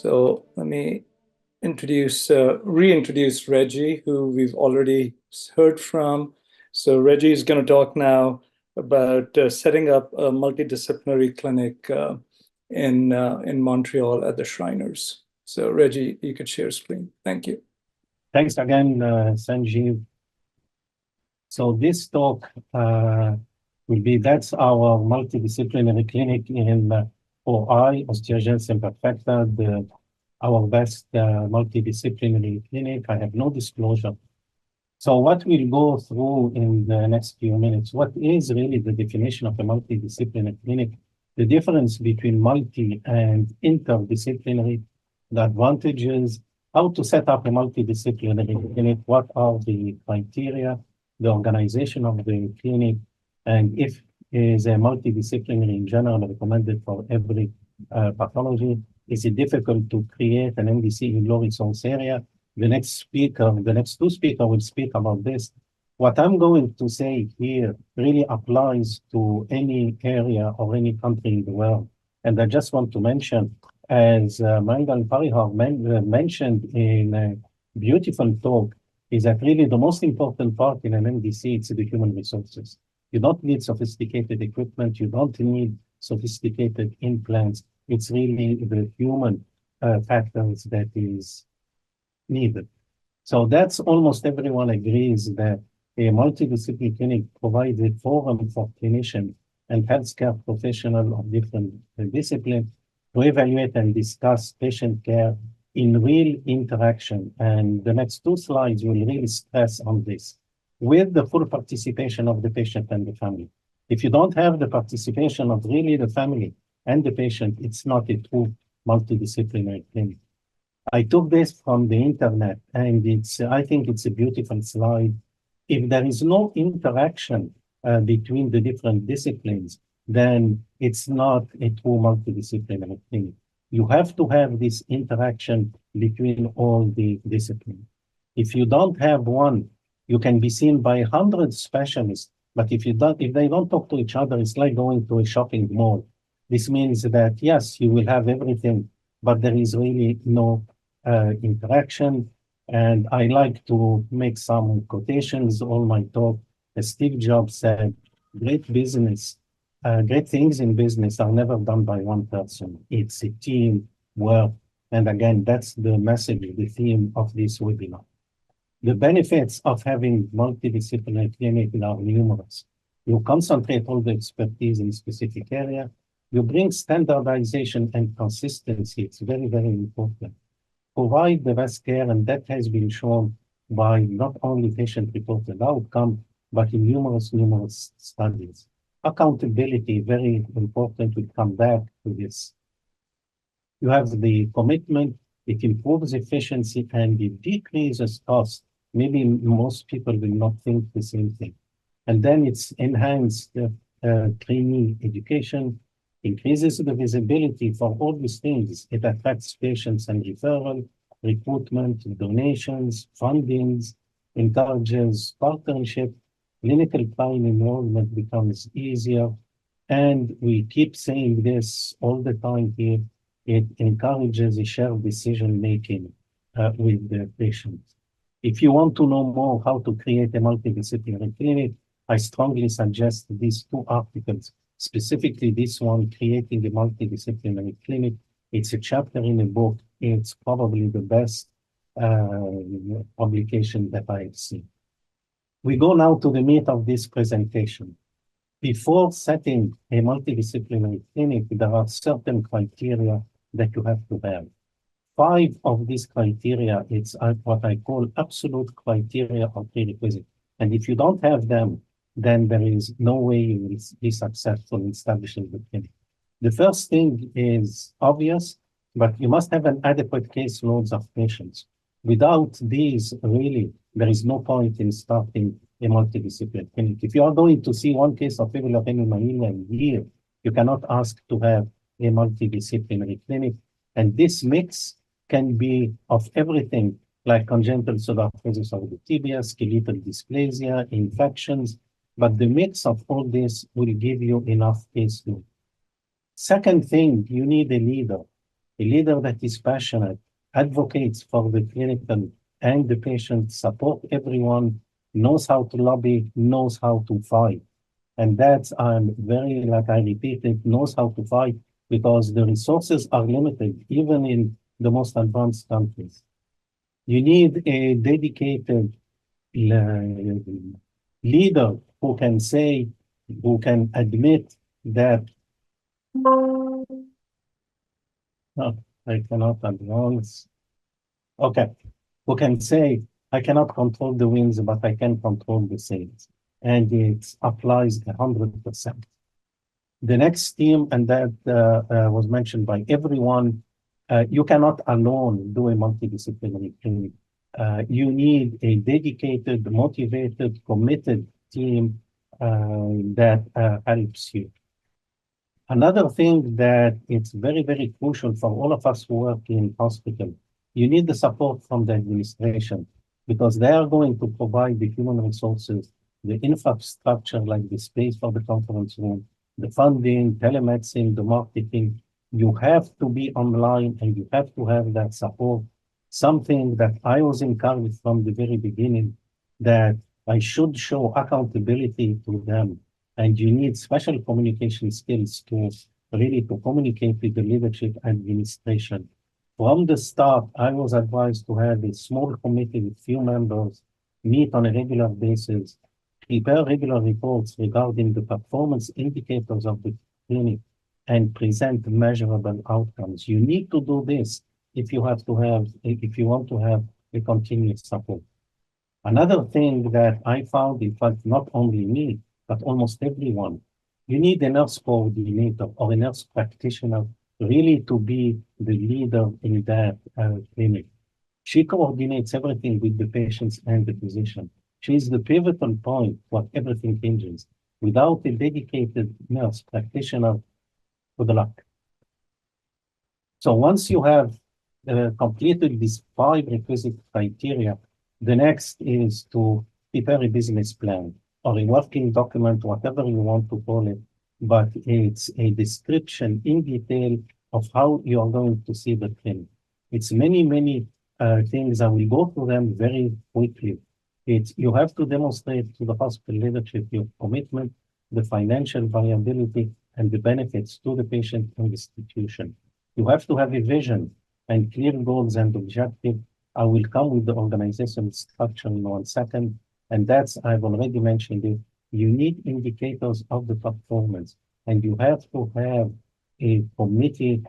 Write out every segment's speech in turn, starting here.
So let me reintroduce Reggie, who we've already heard from. So Reggie is going to talk now about setting up a multidisciplinary clinic in Montreal at the Shriners. So Reggie, you could share screen. Thank you. Thanks again, Sanjeev. So this talk that's our multidisciplinary clinic in OI, osteogenesis imperfecta, our best multidisciplinary clinic. I have no disclosure. So what we'll go through in the next few minutes, what is really the definition of a multidisciplinary clinic, the difference between multi and interdisciplinary, the advantages, how to set up a multidisciplinary clinic, what are the criteria, the organization of the clinic, and if is a multidisciplinary in general recommended for every pathology. Is it difficult to create an MDC in low resource area? The next two speakers will speak about this. What I'm going to say here really applies to any area or any country in the world. And I just want to mention, as Mangal Parihar mentioned in a beautiful talk, is that really the most important part in an MDC, it's the human resources. You don't need sophisticated equipment. You don't need sophisticated implants. It's really the human factors that is needed. So that's almost everyone agrees that a multidisciplinary clinic provides a forum for clinicians and healthcare professionals of different disciplines to evaluate and discuss patient care in real interaction. And the next two slides will really stress on this, with the full participation of the patient and the family. If you don't have the participation of really the family and the patient, it's not a true multidisciplinary clinic. I took this from the internet, and I think it's a beautiful slide. If there is no interaction between the different disciplines, then it's not a true multidisciplinary clinic. You have to have this interaction between all the disciplines. If you don't have one, you can be seen by 100 specialists, but if they don't talk to each other, it's like going to a shopping mall. This means that, yes, you will have everything, but there is really no interaction. And I like to make some quotations all my talk. As Steve Jobs said, great things in business are never done by one person. It's a team work. And again, that's the message, the theme of this webinar. The benefits of having multidisciplinary clinic are numerous. You concentrate all the expertise in a specific area. You bring standardization and consistency. It's very, very important. Provide the best care, and that has been shown by not only patient-reported outcome, but in numerous studies. Accountability, very important. We'll come back to this. You have the commitment. It improves efficiency and it decreases cost. Maybe most people will not think the same thing. And then it's enhanced trainee education, increases the visibility for all these things. It attracts patients and referral, recruitment, donations, fundings, encourages partnership, clinical trial enrollment becomes easier. And we keep saying this all the time here. It encourages a shared decision-making with the patient. If you want to know more how to create a multidisciplinary clinic, I strongly suggest these two articles, specifically this one, Creating a Multidisciplinary Clinic. It's a chapter in a book. It's probably the best publication that I've seen. We go now to the meat of this presentation. Before setting a multidisciplinary clinic, there are certain criteria that you have to have. 5 of these criteria, it's what I call absolute criteria or prerequisite. And if you don't have them, then there is no way you will be successful in establishing the clinic. The first thing is obvious, but you must have an adequate caseloads of patients. Without these, really, there is no point in starting a multidisciplinary clinic. If you are going to see one case of fibular hemorrhage a year, you cannot ask to have a multidisciplinary clinic. And this mix can be of everything, like congenital pseudoarthrosis of the tibia, skeletal dysplasia, infections, but the mix of all this will give you enough caseload. Second thing, you need a leader. a leader that is passionate, advocates for the clinical and the patient, support everyone, knows how to lobby, knows how to fight. And that's, I'm very, like I repeated, knows how to fight because the resources are limited, even in the most advanced countries. You need a dedicated leader who can say, who can admit that, no, I cannot advance. Okay, who can say, I cannot control the winds, but I can control the sails. And it applies 100%. The next theme, and that was mentioned by everyone, you cannot alone do a multidisciplinary clinic. You need a dedicated, motivated, committed team that helps you. Another thing that it's very, very crucial for all of us who work in hospital, you need the support from the administration because they are going to provide the human resources, the infrastructure like the space for the conference room, the funding, telemedicine, the marketing. You have to be online and you have to have that support. Something that I was encouraged from the very beginning that I should show accountability to them. And you need special communication skills to really to communicate with the leadership administration. From the start, I was advised to have a small committee with few members, meet on a regular basis, prepare regular reports regarding the performance indicators of the clinic, and present measurable outcomes. You need to do this if you want to have a continuous support. Another thing that I found, in fact, not only me, but almost everyone, you need a nurse coordinator or a nurse practitioner really to be the leader in that clinic. She coordinates everything with the patients and the physician. She is the pivotal point where everything hinges. Without a dedicated nurse practitioner, good luck. So once you have completed these 5 requisite criteria, the next is to prepare a business plan or a working document, whatever you want to call it, but it's a description in detail of how you are going to see the clinic. It's many, many things. I will go through them very quickly. You have to demonstrate to the hospital leadership your commitment, the financial viability, and the benefits to the patient and institution. You have to have a vision and clear goals and objectives. I will come with the organizational structure in 1 second. And that's, I've already mentioned it. You need indicators of the performance, and you have to have a committee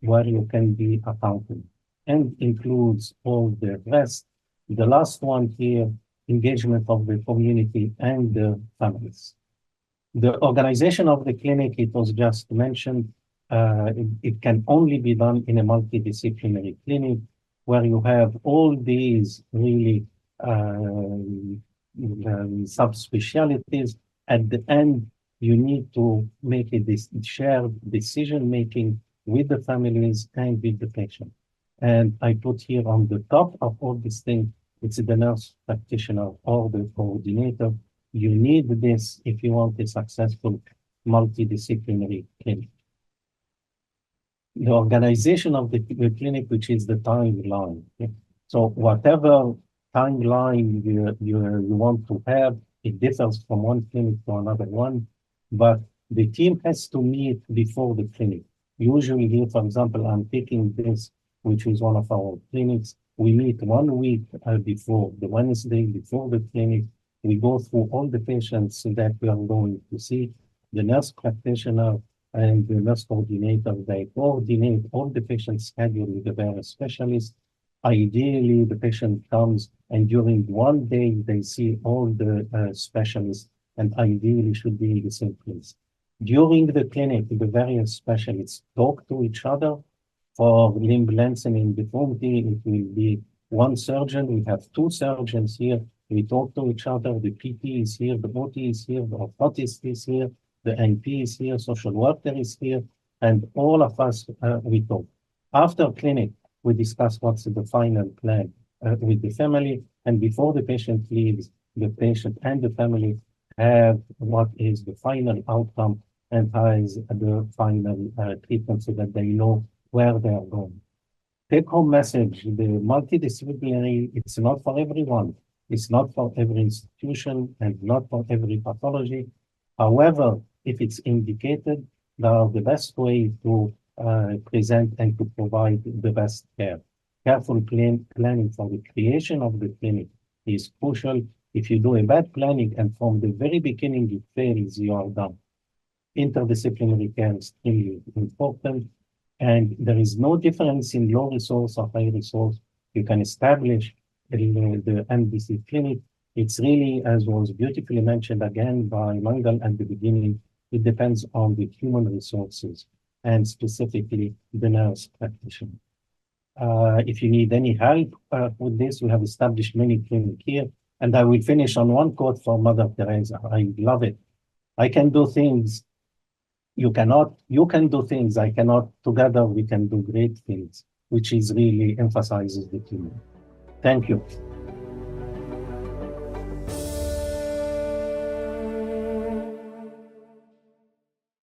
where you can be accountable and includes all the rest. The last one here, engagement of the community and the families. The organization of the clinic, it was just mentioned, it can only be done in a multidisciplinary clinic where you have all these really subspecialties. At the end, you need to make this shared decision-making with the families and with the patient. And I put here on the top of all these things, it's the nurse practitioner or the coordinator. You need this if you want a successful multidisciplinary clinic. The organization of the clinic, which is the timeline. Okay? So whatever timeline you want to have, it differs from one clinic to another one, but the team has to meet before the clinic. Usually here, for example, I'm taking this, which is one of our clinics. We meet 1 week before, the Wednesday before the clinic. We go through all the patients that we are going to see. The nurse practitioner and the nurse coordinator, they coordinate all the patient schedule with the various specialists. Ideally, the patient comes and during 1 day, they see all the specialists and ideally should be in the same place. During the clinic, the various specialists talk to each other. For limb lengthening deformity, it will be 1 surgeon. We have 2 surgeons here. We talk to each other. The PT is here, the OT is here, the orthotist is here, the NP is here, social worker is here, and all of us, we talk. After clinic, we discuss what's the final plan with the family, and before the patient leaves, the patient and the family have what is the final outcome and has the final treatment so that they know where they are going. Take-home message, the multidisciplinary, it's not for everyone. It's not for every institution and not for every pathology. However, if it's indicated, they are the best way to present and to provide the best care. Careful planning for the creation of the clinic is crucial. If you do a bad planning and from the very beginning it fails, you are done. Interdisciplinary care is extremely important, and there is no difference in low resource or high resource. You can establish the MDC clinic. It's really, as was beautifully mentioned again by Mangal at the beginning, it depends on the human resources and specifically the nurse practitioner. If you need any help with this, we have established many clinics here. And I will finish on one quote from Mother Teresa. I love it. I can do things you cannot, you can do things I cannot, together we can do great things, which is really emphasizes the human. Thank you.